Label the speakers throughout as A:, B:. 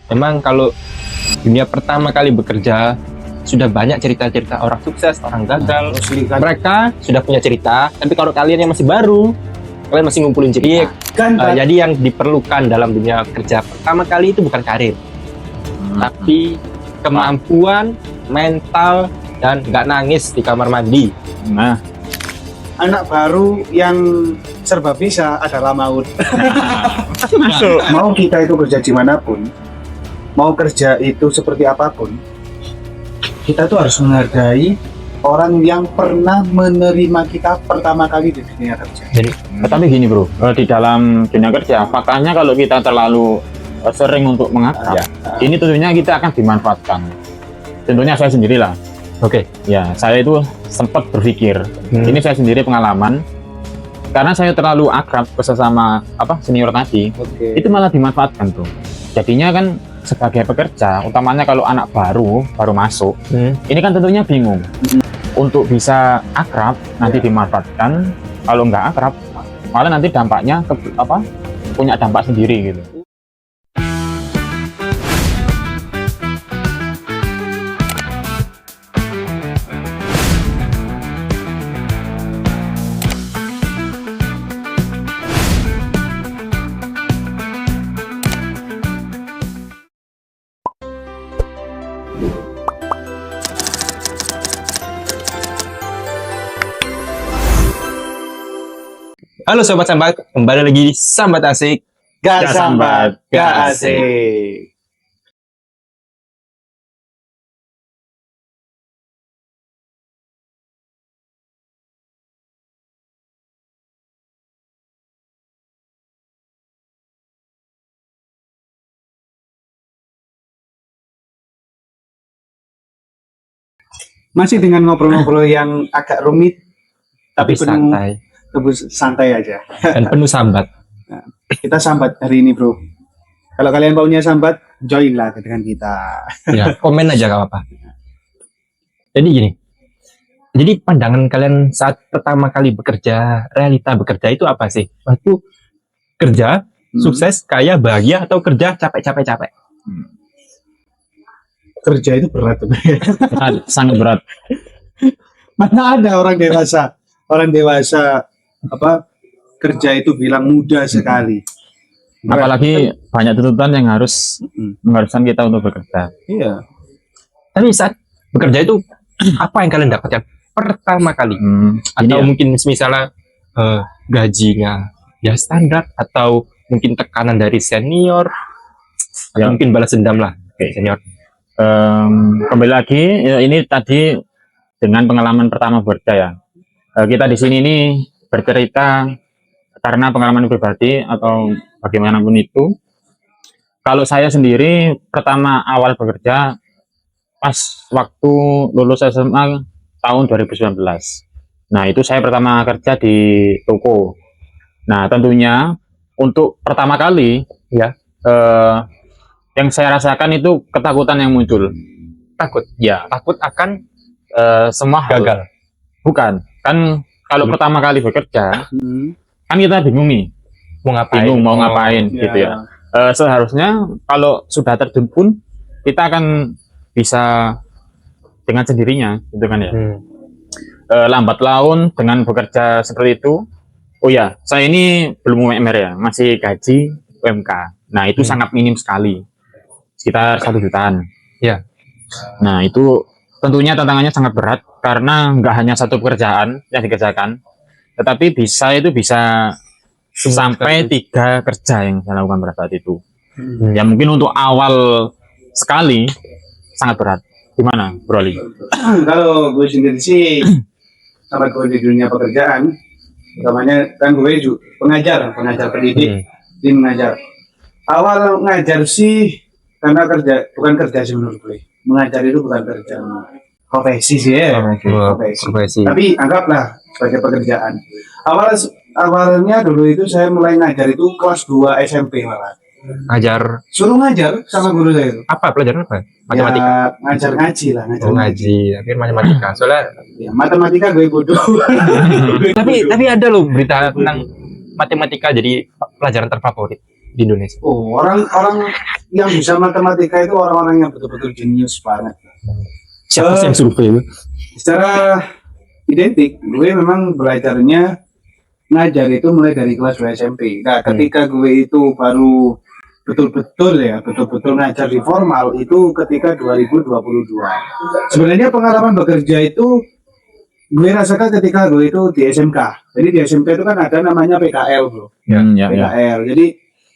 A: Memang kalau dunia pertama kali bekerja sudah banyak cerita-cerita orang sukses, orang gagal. Mereka sudah punya cerita, tapi kalau kalian yang masih baru, kalian masih ngumpulin cerita. Jadi yang diperlukan dalam dunia kerja pertama kali itu bukan karir, tapi kemampuan mental dan nggak nangis di kamar mandi.
B: Nah,
C: Anak baru yang serba bisa adalah maut.
B: masuk.
C: Mau kita itu kerja dimanapun, mau kerja itu seperti apapun, kita tuh harus menghargai orang yang pernah menerima kita pertama kali di dunia kerja.
A: Jadi
B: Tapi gini bro, di dalam dunia kerja, faktanya kalau kita terlalu sering untuk mengakrab, ini tentunya kita akan dimanfaatkan. Tentunya saya sendirilah.
A: oke.
B: Ya, saya itu sempat berpikir, ini saya sendiri pengalaman, karena saya terlalu akrab sesama senior tadi, itu malah dimanfaatkan tuh. Jadinya kan sebagai pekerja, utamanya kalau anak baru masuk, ini kan tentunya bingung. Untuk bisa akrab nanti dimanfaatkan, kalau nggak akrab, malah nanti dampaknya punya dampak sendiri gitu.
A: Halo sobat sambat, kembali lagi di Sambat Asik.
C: Gak
B: Gak
C: sambat,
B: sambat,
C: gak
B: gak
C: asik. Masih dengan ngobrol-ngobrol yang agak rumit, tapi penuh
A: santai
C: santai aja.
A: dan penuh sambat.
C: Kita sambat hari ini bro. Kalau kalian maunya sambat, join lah dengan kita.
A: Ya, komen aja gak apa-apa. Jadi gini, jadi pandangan kalian saat pertama kali bekerja, realita bekerja itu apa sih? Waktu kerja, sukses, kaya, bahagia, atau kerja capek-capek-capek?
C: Kerja itu berat.
B: Sangat berat.
C: Mana ada orang dewasa kerja itu bilang mudah sekali.
B: Apalagi banyak tuntutan yang harus mengharuskan kita untuk bekerja.
C: Iya.
A: Tapi saat bekerja itu, apa yang kalian dapatkan pertama kali? Atau
B: Ini ya,
A: mungkin misalnya gajinya ya standar, atau mungkin tekanan dari senior, atau
B: Ya.
A: mungkin balas dendam lah senior.
B: kembali lagi ya, ini tadi dengan pengalaman pertama bekerja ya. Kita di sini ini bercerita karena pengalaman pribadi atau bagaimanapun itu. Kalau saya sendiri pertama awal bekerja pas waktu lulus SMA tahun 2019. Nah, itu saya pertama kerja di toko. Nah, tentunya untuk pertama kali
A: Ya.
B: yang saya rasakan itu ketakutan yang muncul.
A: Takut?
B: Ya,
A: Takut akan
B: semua hal.
A: gagal.
B: Bukan, kan kalau pertama kali bekerja, kan kita bingung nih,
A: Mau ngapain?
B: bingung mau ngapain gitu ya. Seharusnya kalau sudah terjun pun kita akan bisa dengan sendirinya, gitu kan ya. Lambat laun dengan bekerja seperti itu. Oh ya, saya ini belum UMR ya, masih gaji UMK. Nah itu sangat minim sekali, sekitar 1 jutaan.
A: Ya.
B: Nah itu tentunya tantangannya sangat berat karena nggak hanya satu pekerjaan yang dikerjakan, tetapi bisa sampai 3 kerja yang saya lakukan pada saat itu. Ya mungkin untuk awal sekali sangat berat. Gimana, Bro Ali?
C: Kalau gue sendiri sih, sama gue di dunia pekerjaan, utamanya kan gue juga pengajar pendidik, di mengajar. Awal ngajar sih karena bukan kerja sih menurut gue. Mengajar itu bukan kerja, profesi sih ya.
A: Profesi.
C: Tapi anggaplah sebagai pekerjaan. Awalnya dulu itu saya mulai ngajar itu kelas 2 SMP malah.
A: Ngajar
C: Suruh ngajar sama guru saya itu.
A: apa? Pelajaran apa? Matematika.
C: Ya, ngajar ngaji lah, ngajar
A: Ngaji, tapi matematika. Soalnya
C: Ya, matematika gue bodoh.
A: tapi ada loh berita tentang matematika jadi pelajaran terfavorit. di Indonesia?
C: Oh, orang-orang yang bisa matematika itu orang-orang yang betul-betul jenius banget.
A: Siapa sih yang survei itu?
C: Secara identik, gue memang belajarnya ngajar itu mulai dari kelas 2 SMP. Nah, ketika gue itu baru betul-betul ngajar di formal itu ketika 2022. Sebenarnya pengalaman bekerja itu gue rasakan ketika gue itu di SMK. Jadi di SMK itu kan ada namanya PKL, bro. PKL. Jadi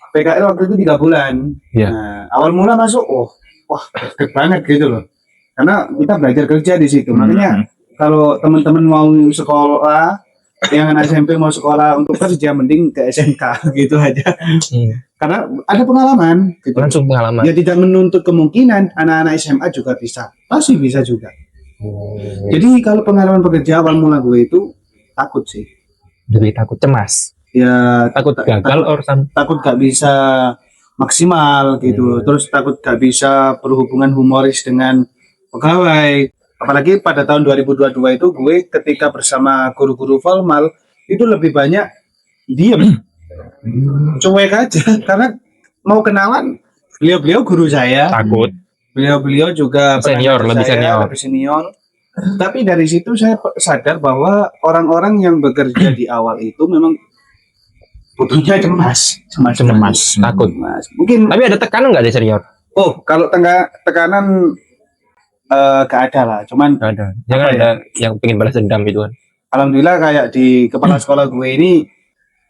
C: PKL waktu itu 3 bulan.
A: Ya.
C: Nah, awal mula masuk, wah, deket banget gitu loh. Karena kita belajar kerja di situ. Makanya kalau teman-teman mau sekolah, yang anak SMP mau sekolah untuk kerja, mending ke SMK gitu aja. Karena ada pengalaman. Gitu.
A: Langsung pengalaman.
C: Ya tidak menuntut kemungkinan anak-anak SMA juga bisa. Pasti bisa juga. Jadi kalau pengalaman bekerja awal mula gue itu takut sih.
A: Lebih takut cemas.
C: Ya
A: Takut gagal urusan.
C: takut gak bisa maksimal gitu. Terus takut gak bisa berhubungan humoris dengan pegawai. Apalagi pada tahun 2022 itu gue ketika bersama guru-guru formal itu lebih banyak diem, cuek aja karena mau kenalan beliau-beliau guru saya.
A: Takut.
C: Beliau-beliau juga
A: Senior,
C: pengajar saya,
A: lebih
C: senior. Tapi dari situ saya sadar bahwa orang-orang yang bekerja di awal itu memang butuhnya cemas.
A: Takut.
C: Mungkin.
A: Tapi ada tekanan nggak dari senior?
C: Oh, kalau tekanan gak ada lah. Cuman
A: Nggak ada. Jangan
C: Apa
A: ada yang pengen balas dendam gitu kan?
C: alhamdulillah kayak di kepala sekolah gue ini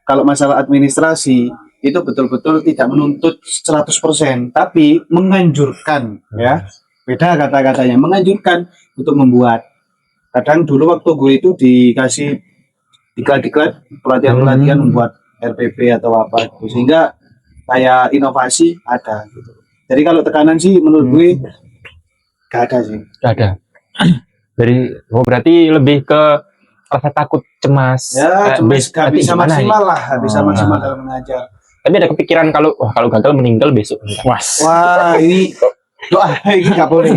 C: kalau masalah administrasi itu betul-betul tidak menuntut 100%, tapi menganjurkan ya. Beda kata-katanya, menganjurkan untuk membuat. Kadang dulu waktu gue itu dikasih diklat pelatihan-pelatihan membuat RPP atau apa gitu. Sehingga kayak inovasi ada gitu. Jadi kalau tekanan sih menurut gue gak ada sih.
A: Nggak ada. Berarti lebih ke rasa takut, cemas.
C: Ya, cuma gak
A: nanti
C: bisa
A: gimana
C: maksimal
A: nih?
C: lah, gak bisa maksimal dalam mengajar.
A: Tapi ada kepikiran kalau gagal meninggal besok.
C: Wah, ini doa ini nggak boleh.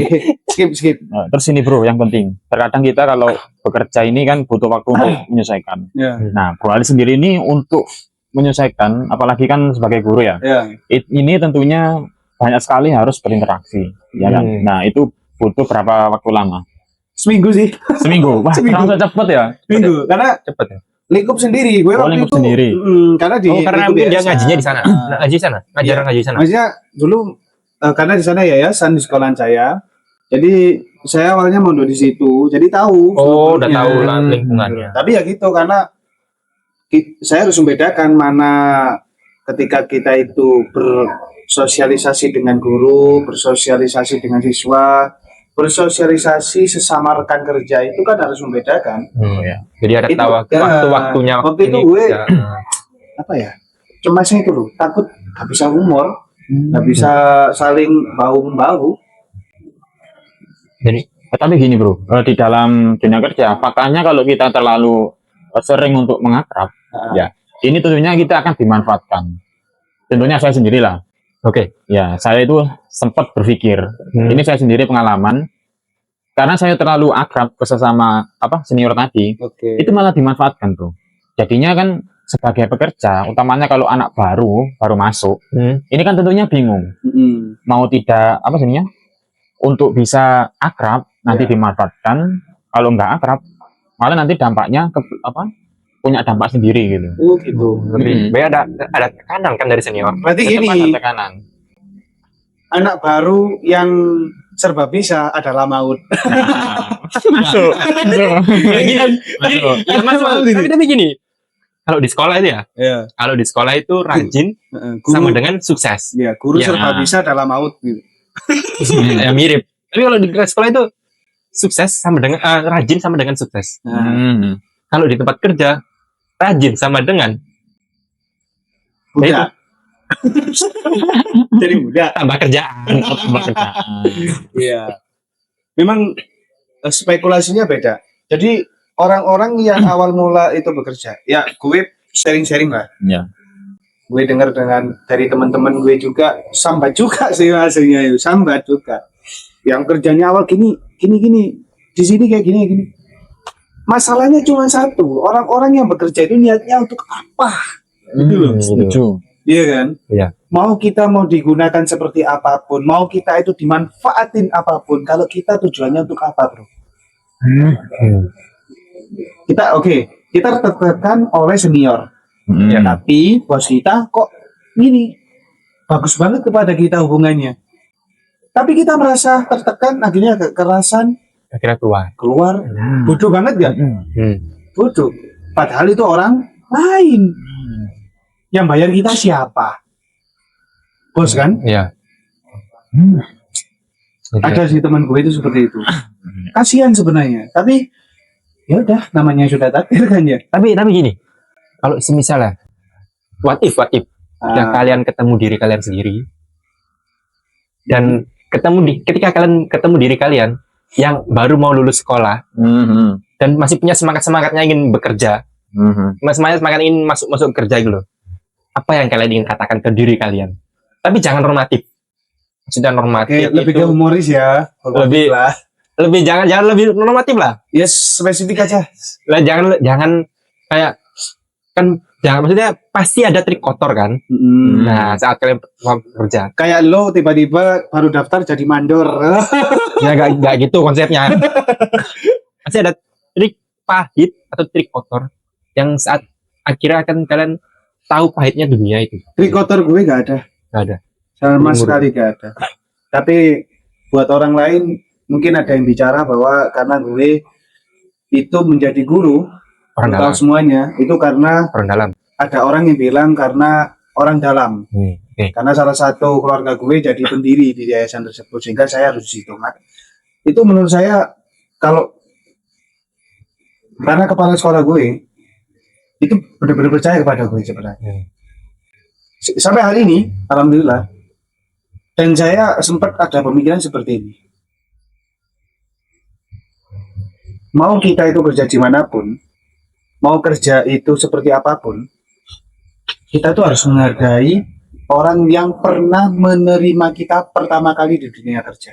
C: Skip.
B: Nah, terus ini bro, yang penting. Terkadang kita kalau bekerja ini kan butuh waktu untuk menyesuaikan.
C: Ya.
B: Nah, Bro Ali sendiri ini untuk menyesuaikan, apalagi kan sebagai guru ya.
C: Ya.
B: Ini tentunya banyak sekali harus berinteraksi, ya kan? Nah, itu butuh berapa waktu lama?
C: Seminggu sih.
B: Seminggu. Wah,
C: Seminggu.
B: terlalu cepet ya.
C: Seminggu. Karena
A: Cepet ya?
C: lingkup sendiri. Gue waktu
B: lingkup
C: itu.
B: sendiri.
C: Karena di
A: karena
C: lingkup
A: mungkin dia
C: yayasan.
A: ngajinya di sana. Ngaji sana. Ngaji di sana.
C: Maksudnya dulu karena di sana yayasan di sekolahan saya. Jadi saya awalnya mondok di situ. Jadi tahu.
A: Oh, udah
C: seluruhnya.
A: tahu lah lingkungannya.
C: Tapi ya gitu karena saya harus membedakan mana ketika kita itu bersosialisasi dengan guru, bersosialisasi dengan siswa, bersosialisasi sesama rekan kerja itu kan harus membedakan.
B: Ya.
A: Jadi ada
C: Itu,
A: tahu waktu-waktunya.
C: waktu itu gue apa ya? Cemasnya itu loh, takut gak bisa humor, gak bisa saling bahu-membahu.
A: Jadi
B: Tapi gini bro, di dalam dunia kerja, faktanya kalau kita terlalu sering untuk mengakrab, ya, ini tentunya kita akan dimanfaatkan. Tentunya saya sendirilah.
A: oke.
B: Ya, saya itu sempat berpikir, ini saya sendiri pengalaman, karena saya terlalu akrab ke sesama senior tadi,
C: Oke.
B: itu malah dimanfaatkan tuh. Jadinya kan sebagai pekerja, utamanya kalau anak baru masuk, ini kan tentunya bingung, mau tidak untuk bisa akrab nanti dimanfaatkan, kalau nggak akrab malah nanti dampaknya punya dampak sendiri gitu.
C: Oh gitu.
A: Lebih ada tekanan kan dari senior.
C: Berarti
B: Tetap ada
C: gini,
B: tekanan.
C: anak baru yang serba bisa adalah maut.
B: Masuk.
A: Tapi gini, kalau di sekolah itu ya,
C: Ya.
A: kalau di sekolah itu rajin sama dengan sukses.
C: Ya, guru
A: Ya.
C: serba bisa adalah maut gitu.
A: Ya, mirip. Tapi kalau di sekolah itu sukses sama dengan rajin sama dengan sukses.
C: Nah,
A: Kalau di tempat kerja rajin sama dengan
C: budak. Jadi budak.
A: tambah kerjaan.
C: Iya. Memang spekulasinya beda. Jadi orang-orang yang awal mula itu bekerja, ya gue sharing-sharing lah.
B: Ya.
C: Gue dengar dari teman-teman gue juga, sambat juga sih hasilnya itu, sambat juga. Yang kerjanya awal gini, di sini kayak gini. Masalahnya cuma satu, orang-orang yang bekerja itu niatnya untuk apa? Gitu loh.
B: Setuju.
C: Iya kan?
A: Iya.
C: Mau kita mau digunakan seperti apapun, mau kita itu dimanfaatin apapun, kalau kita tujuannya untuk apa, bro? Kita kita tertekan oleh senior,
B: Hmm.
C: ya, tapi bos kita kok ini bagus banget kepada kita hubungannya. Tapi kita merasa tertekan, akhirnya kekerasan
A: Akhirnya
C: keluar. Bodoh banget gak?
A: Hmm.
C: Bodoh. Padahal itu orang lain. Yang bayar kita siapa? Bos kan?
A: Iya.
C: Ada sih teman gue itu seperti itu. Kasihan sebenarnya. Tapi ya udah, namanya sudah takdir kan ya.
A: Tapi gini, kalau semisalnya what if udah kalian ketemu diri kalian sendiri dan ketika kalian ketemu diri kalian yang baru mau lulus sekolah dan masih punya semangatnya ingin bekerja, semangat ingin masuk kerja gitu loh. Apa yang kalian ingin katakan ke diri kalian? Tapi jangan normatif. Sudah normatif.
C: Oke, lebih ke humoris ya.
A: Lebih-
C: lah.
A: lebih jangan lebih normatif lah.
C: Ya spesifik aja.
A: Lah jangan kayak kan jangan, maksudnya pasti ada trik kotor kan. Nah, saat kalian mau bekerja.
C: Kayak lo tiba-tiba baru daftar jadi mandor.
A: Ya enggak gitu konsepnya. Pasti ada trik pahit atau trik kotor yang saat akhirnya akan kalian tahu pahitnya dunia itu.
C: Trik kotor gue gak ada.
A: Enggak ada.
C: Sama
A: Umur.
C: sekali gak ada. Tapi buat orang lain mungkin ada yang bicara bahwa karena gue itu menjadi guru,
A: Orang
C: tahu
A: dalam,
C: semuanya, itu karena
A: orang dalam.
C: ada orang yang bilang karena orang dalam.
A: Oke.
C: Karena salah satu keluarga gue jadi pendiri di yayasan tersebut, sehingga saya harus di situ. Itu menurut saya, kalau karena kepala sekolah gue itu benar-benar percaya kepada gue sebenarnya. Sampai hari ini, alhamdulillah, dan saya sempat ada pemikiran seperti ini. Mau kita itu kerja dimanapun, mau kerja itu seperti apapun, kita tuh harus menghargai orang yang pernah menerima kita pertama kali di dunia kerja.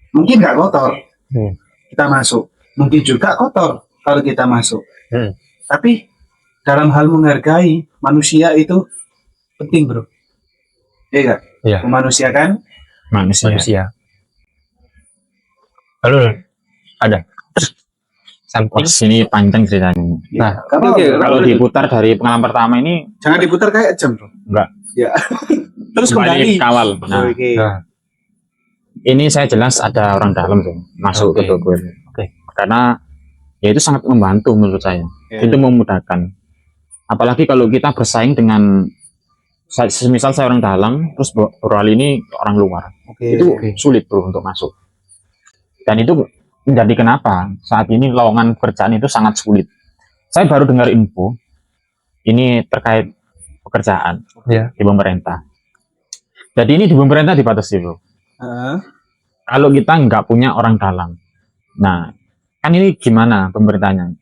C: Mungkin nggak kotor, kita masuk. Mungkin juga kotor kalau kita masuk. Tapi dalam hal menghargai manusia itu penting, bro. Iya nggak?
A: Iya.
C: Memanusiakan
A: Manusia. Halo, ada.
B: Wah,
A: Something.
B: sini panjang ceritanya.
A: Nah,
C: Kalau
B: Kalau diputar dari pengalaman pertama ini
C: jangan diputar kayak jam, bro.
B: enggak.
C: Ya. Terus
B: Kembali
C: kembali.
B: kawal. Nah,
C: Oke.
A: Nah,
B: ini saya jelas ada orang dalam tuh masuk
A: Oke.
B: ke toko ini.
A: Oke.
B: Karena ya itu sangat membantu menurut saya.
C: Ya.
B: Itu memudahkan. Apalagi kalau kita bersaing dengan semisal saya orang dalam, terus Bro Ali ini orang luar.
C: Oke.
B: Itu sulit bro untuk masuk. Dan itu menjadi kenapa saat ini lowongan pekerjaan itu sangat sulit. Saya baru dengar info ini terkait pekerjaan
A: Iya.
B: di pemerintah. Jadi ini di pemerintah dibatasi bro.
C: Heeh.
B: Kalau kita nggak punya orang dalam, nah kan ini gimana pemerintahnya?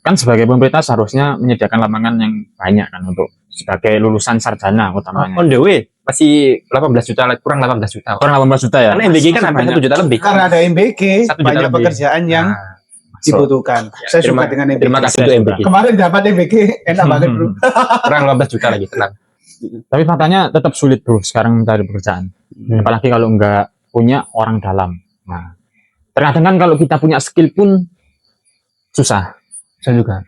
B: Kan sebagai pemerintah seharusnya menyediakan lapangan yang banyak kan untuk sebagai lulusan sarjana utamanya.
A: On the way masih 18 juta, kurang 18 juta.
B: Kurang 18 juta ya?
A: Karena MBG kan hampir 1 juta lebih.
C: Karena ada MBG,
A: 1 juta
C: banyak
A: lebih.
C: pekerjaan yang
A: Nah,
C: dibutuhkan. Saya suka dengan MBG.
A: terima kasih untuk MBG.
C: Kemarin dapat MBG, enak banget, bro.
A: Kurang 18 juta lagi, tenang.
B: Tapi faktanya tetap sulit bro sekarang mencari pekerjaan. Apalagi kalau nggak punya orang dalam. Nah, terkadang kan kalau kita punya skill pun susah.
A: Saya juga.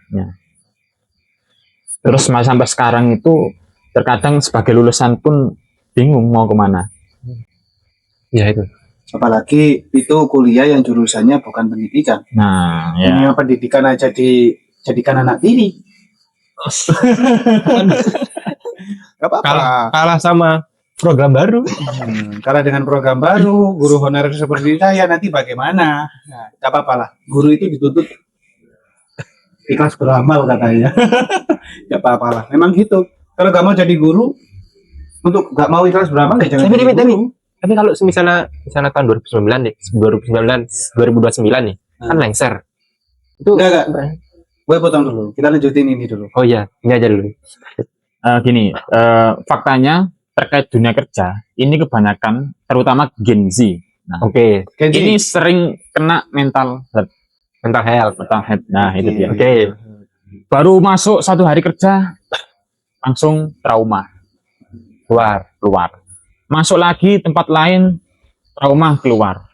B: Terus sampai sekarang itu terkadang sebagai lulusan pun bingung mau kemana.
A: Ya itu.
C: Apalagi itu kuliah yang jurusannya bukan pendidikan.
B: Nah, ya.
C: Dunia pendidikan aja dijadikan anak tiri. Gak apa-apa.
A: Kalah sama program baru.
C: Karena dengan program baru, guru honorer seperti saya nanti bagaimana? Nah, gak apa-apa lah. Guru itu dituntut ikhlas beramal katanya. Gak apa-apa lah. Memang gitu. Kalau gak mau jadi guru, untuk gak mau ikhlas beramal ya jangan jadi guru.
A: Tapi kalau misalnya tahun 2019 nih, 2029 nih, kan lengser. Itu
C: Enggak. Gue potong dulu. Kita lanjutin ini dulu.
A: Oh iya, ini aja dulu.
B: Gini, faktanya terkait dunia kerja ini kebanyakan terutama Gen Z. Nah,
A: Oke,
C: Kenji.
B: ini sering kena mental health.
A: mental health.
B: Nah, itu dia.
A: Oke.
B: Baru masuk 1 hari kerja langsung trauma, keluar. Masuk lagi tempat lain, trauma, keluar.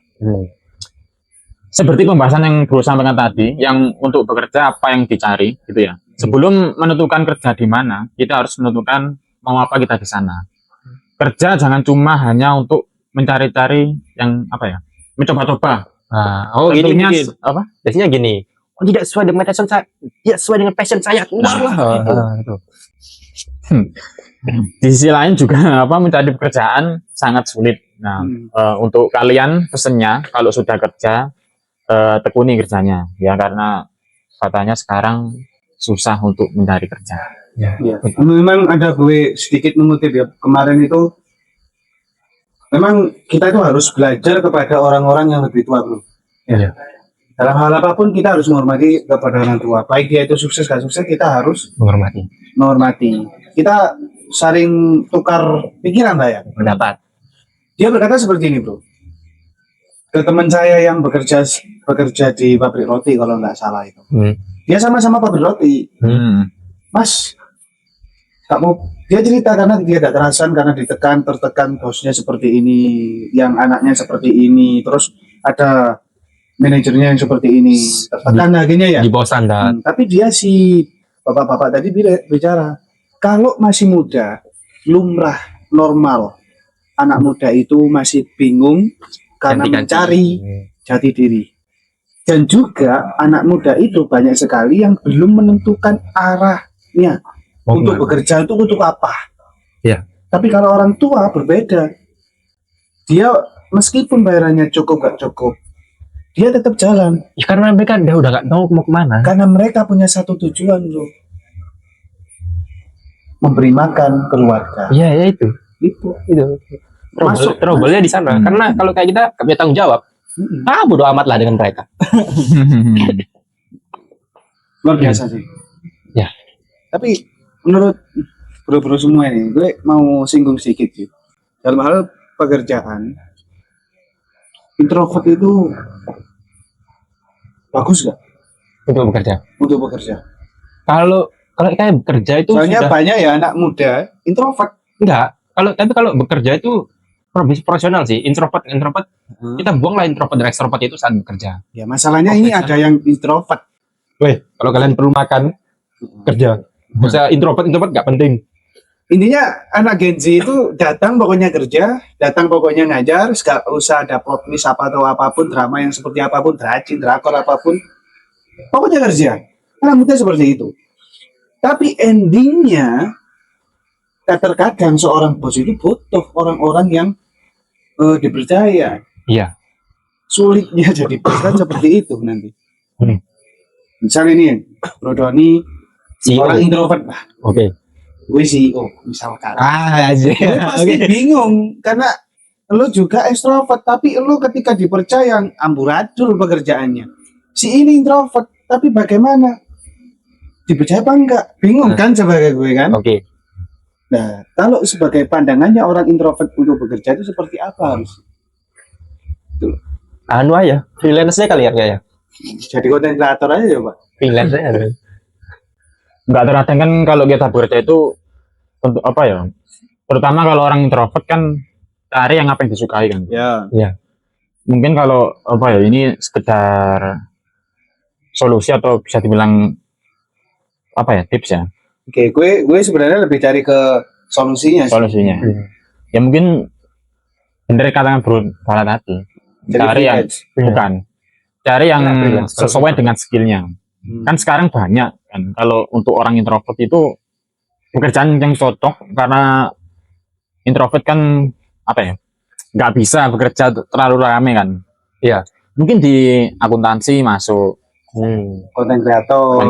B: Seperti pembahasan yang Bro sampaikan tadi, yang untuk bekerja apa yang dicari gitu ya. Sebelum menentukan kerja di mana, kita harus menentukan mau apa kita di sana. Kerja jangan cuma hanya untuk mencari-cari yang apa ya, mencoba-coba.
A: Gini,
B: Tentunya
A: mungkin.
B: apa?
A: Biasanya gini, tidak sesuai dengan passion saya, tidak sesuai dengan passion saya, keluar lah. Gitu.
B: Di sisi lain juga apa, mencari pekerjaan sangat sulit. Nah, untuk kalian pesennya kalau sudah kerja, tekuni kerjanya ya, karena katanya sekarang susah untuk mencari kerja.
C: Ya. Memang ada gue sedikit mengutip ya, kemarin itu memang kita itu harus belajar kepada orang-orang yang lebih tua, bro.
A: Iya.
C: Dalam hal apapun kita harus menghormati kepada orang tua, baik dia itu sukses gak sukses, kita harus menghormati. Kita saling tukar pikiran lah ya.
A: Pendapat.
C: Dia berkata seperti ini, bro. Ke teman saya yang bekerja di pabrik roti kalau nggak salah itu. Dia sama-sama pabrik roti. Mas, kamu, dia cerita karena dia tidak kerasan, karena tertekan bosnya seperti ini, yang anaknya seperti ini, terus ada manajernya yang seperti ini, tertekan akhirnya ya.
A: Di bawah standar.
C: Tapi dia si bapak-bapak tadi bicara, kalau masih muda, lumrah, normal, anak muda itu masih bingung karena mencari jati diri. Dan juga anak muda itu banyak sekali yang belum menentukan arahnya untuk bekerja itu untuk apa.
A: Ya.
C: Tapi kalau orang tua berbeda. Dia meskipun bayarannya cukup gak cukup, dia tetap jalan.
A: Ya, karena mereka udah gak tahu mau kemana.
C: Karena mereka punya satu tujuan, bro. Memberi makan keluarga.
A: Iya, ya itu.
C: Itu.
A: Trouble-nya di sana. Karena kalau kayak kita gak punya tanggung jawab, bodo amat lah dengan mereka.
C: Luar biasa sih.
A: Ya.
C: Tapi menurut bro-bro semua ini, gue mau singgung sedikit sih. Dalam hal pekerjaan, introvert itu bagus gak
A: Untuk bekerja. Kalau kayak bekerja itu
C: soalnya
A: sudah
C: banyak ya anak muda introvert.
A: enggak. Kalau bekerja itu profesional sih. Introvert kita buanglah introvert dan extrovert itu saat bekerja.
C: Ya masalahnya ini ada yang introvert.
A: Weh, kalau kalian perlu makan, kerja. Bisa introvert gak penting.
C: Intinya anak Gen Z itu datang pokoknya kerja, datang pokoknya ngajar, gak usah ada plot twist apa atau apapun, drama yang seperti apapun, drakor apapun, pokoknya kerja. Anak muda seperti itu. Tapi endingnya, terkadang seorang bos itu butuh orang-orang yang dipercaya.
A: Iya.
C: Sulitnya jadi bos kan seperti itu nanti. Misalnya nih, Bro Doni,
A: CEO.
C: orang introvert lah.
A: Oke.
C: Gue CEO misalkan.
A: Aja.
C: Gue pasti bingung karena lo juga extrovert, tapi lo ketika dipercaya amburadul pekerjaannya. Si ini introvert, tapi bagaimana? Dipercaya apa enggak? Bingung kan sebagai gue kan?
A: Oke.
C: Nah, kalau sebagai pandangannya orang introvert untuk bekerja itu seperti apa harus?
A: Anu aja, freelance-nya kali ya.
C: Jadi konten kreator aja ya, Pak.
A: Freelance-nya.
B: Nggak terkadang kan kalau kita bekerja itu untuk apa ya, terutama kalau orang introvert kan cari yang apa yang disukai kan.
C: Ya.
B: Mungkin kalau apa ya, ini sekedar solusi atau bisa dibilang apa ya, tips ya.
C: Oke, gue sebenarnya lebih cari ke solusinya sih.
B: Ya mungkin bener katakan Bro Bala tadi, cari yang cari yang sesuai dengan skillnya. Kan sekarang banyak kan, kalau untuk orang introvert itu pekerjaan yang cocok, karena introvert kan apa ya, nggak bisa bekerja terlalu rame kan. Iya, mungkin di akuntansi masuk,
C: konten kreator,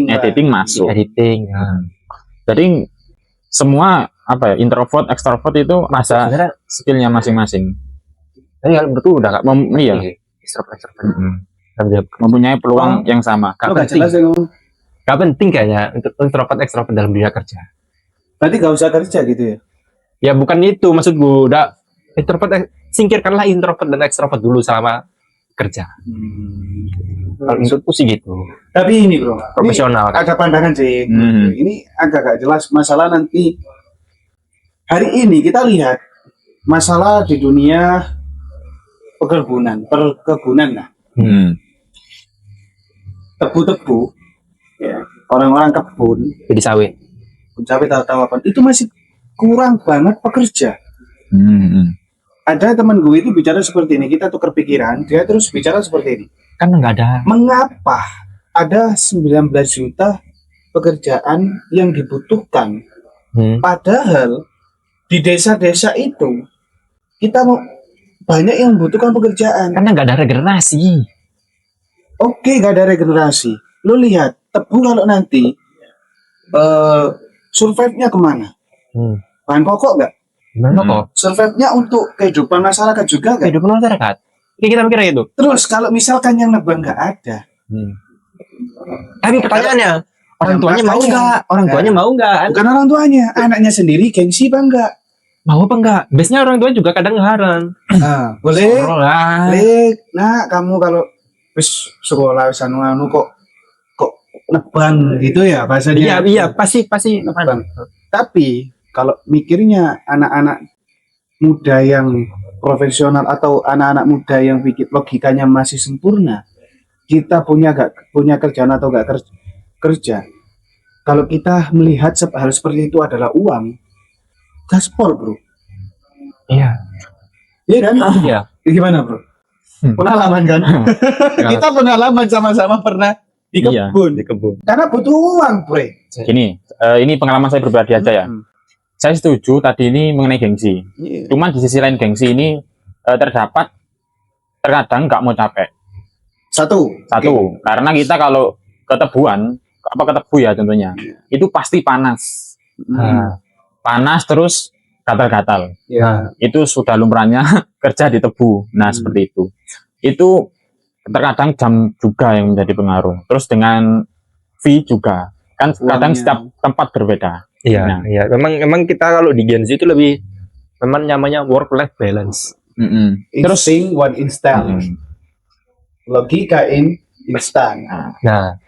C: editing masuk.
B: Jadi semua apa ya, introvert, extrovert itu masa skillnya masing-masing.
A: Tapi kalau menurutku udah nggak
B: iya,
A: extrovert
B: mempunyai peluang yang sama.
A: Gak penting kayaknya untuk introvert dalam dunia kerja.
C: Berarti gak usah kerja gitu ya?
A: Ya bukan itu maksud gue. Udah introvert, singkirkanlah introvert dan extrovert dulu selama kerja. Kalau menurutku sih gitu.
C: Tapi ini bro,
A: Profesional,
C: ini ada pandangan sih.
B: Hmm.
C: Ini agak jelas masalah nanti. Hari ini kita lihat masalah di dunia perkebunan lah. Tebu-tebu, ya, orang-orang kebun,
A: Jadi sawit.
C: sawit atau apa, itu masih kurang banget pekerja. Ada teman gue itu bicara seperti ini, kita tukar pikiran, dia terus bicara seperti ini.
A: Kan nggak ada.
C: Mengapa ada 19 juta pekerjaan yang dibutuhkan? Padahal di desa-desa itu kita mau banyak yang membutuhkan pekerjaan.
A: Karena nggak ada regenerasi.
C: Oke, gak ada regenerasi. Lu lihat tebu kalau nanti survive-nya kemana? Bahan pokok nggak?
A: Gimana kok?
C: Survive-nya untuk kehidupan masyarakat juga nggak?
A: Kehidupan masyarakat. Ini kita mikir itu.
C: Terus kalau misalkan yang nebang nggak ada,
A: Tapi pertanyaannya, orang tuanya mau
C: makanya.
A: nggak? Orang tuanya mau nggak?
C: bukan orang tuanya, anaknya sendiri gengsi bangga.
A: Mau apa enggak? Biasanya orang tua juga kadang ngelarang.
C: Nah, boleh,
A: Soro lah.
C: nah kamu kalau wis sekolah wis anu kok nebang gitu ya bahasanya.
A: Iya, pasti.
C: Nebang. Tapi kalau mikirnya anak-anak muda yang profesional atau anak-anak muda yang pikir logikanya masih sempurna, kita punya kerjaan atau gak kerja. Kalau kita melihat hal seperti itu adalah uang, gaspol bro.
A: Iya.
C: Iya kan?
A: Iya.
C: Gimana bro? Pengalaman kan? Kita pengalaman sama-sama pernah di
B: Iya,
C: kebun.
A: Di kebun.
C: Karena butuh uang bro.
B: Gini, ini pengalaman saya pribadi aja ya. Saya setuju tadi ini mengenai gengsi.
C: Iya.
B: Cuman di sisi lain gengsi ini terdapat terkadang nggak mau capek.
C: Satu.
B: Karena kita kalau ketebuan, ketebu ya contohnya, itu pasti panas. Panas terus gatal-gatal.
C: Ya.
B: Itu sudah lumrahnya kerja di tebu. Nah, seperti itu. Itu terkadang jam juga yang menjadi pengaruh. Terus dengan fee juga. Kan kadang setiap tempat berbeda.
A: Iya,
B: Nah.
A: iya. Memang kita kalau di Gen Z itu lebih memang namanya work life balance.
C: Terus one instant. Logika instan.
A: Nah,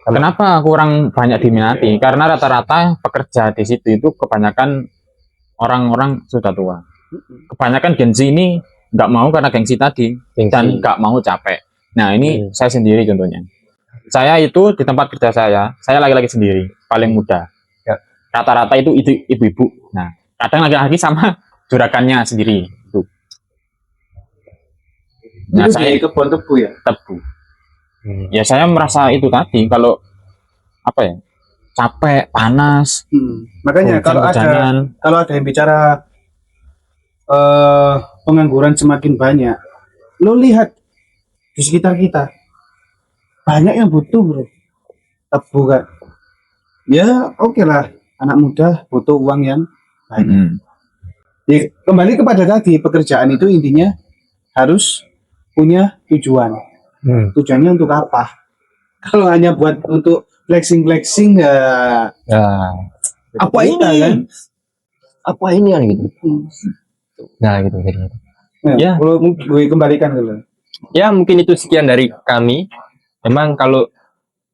B: Kenapa kurang banyak diminati? Karena rata-rata pekerja di situ itu kebanyakan orang-orang sudah tua. Kebanyakan Gen Z ini nggak mau karena gengsi tadi dan nggak mau capek. Nah ini saya sendiri contohnya. Saya itu di tempat kerja saya laki-laki sendiri, paling muda.
A: Ya.
B: Rata-rata itu ibu-ibu. Nah kadang laki-laki sama juragannya sendiri. Tuh. Nah
C: Itu
B: saya
C: di kebun tebu ya.
B: tebu. Ya saya merasa itu tadi kalau apa ya capek panas.
C: Makanya kalau ada yang bicara pengangguran semakin banyak, lo lihat di sekitar kita banyak yang butuh bro tebu kan. Ya oke lah, anak muda butuh uang yang banyak. Ya, kembali kepada tadi pekerjaan itu intinya harus punya tujuan. Tujuannya untuk apa? Kalau hanya buat untuk flexing ya
A: apa ini?
C: kan?
A: Apa ini kan gitu? Nah, gitu.
C: Nah,
A: Ya.
C: kalau gue kembalikan dulu.
A: Ya, mungkin itu sekian dari kami. Memang kalau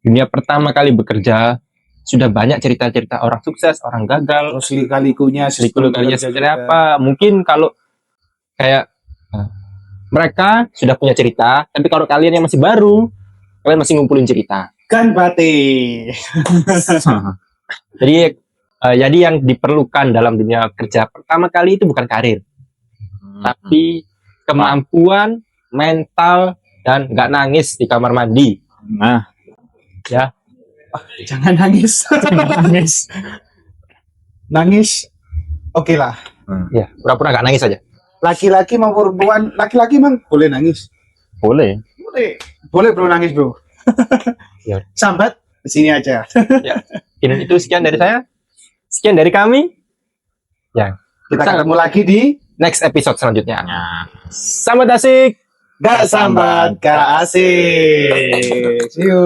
A: dunia pertama kali bekerja sudah banyak cerita-cerita orang sukses, orang gagal,
C: Terus lika-likunya,
A: kalinya seperti apa. Mungkin kalau kayak mereka sudah punya cerita, tapi kalau kalian yang masih baru, kalian masih ngumpulin cerita.
C: Kan bate.
A: Jadi yang diperlukan dalam dunia kerja pertama kali itu bukan karir, tapi kemampuan mental dan nggak nangis di kamar mandi.
B: Nah,
A: Ya,
C: Jangan nangis. Nangis. Oke lah.
A: ya, pura-pura nggak nangis aja.
C: Laki-laki mau perempuan, laki-laki emang boleh nangis.
B: boleh.
C: Boleh bro nangis bro.
A: Ya.
C: Sambat di sini aja.
A: Ini itu sekian dari saya. Sekian dari kami. Ya,
C: Kita ketemu lagi di
A: next episode selanjutnya. Selamat asik.
C: Gak Sambat Gak Asik. See you.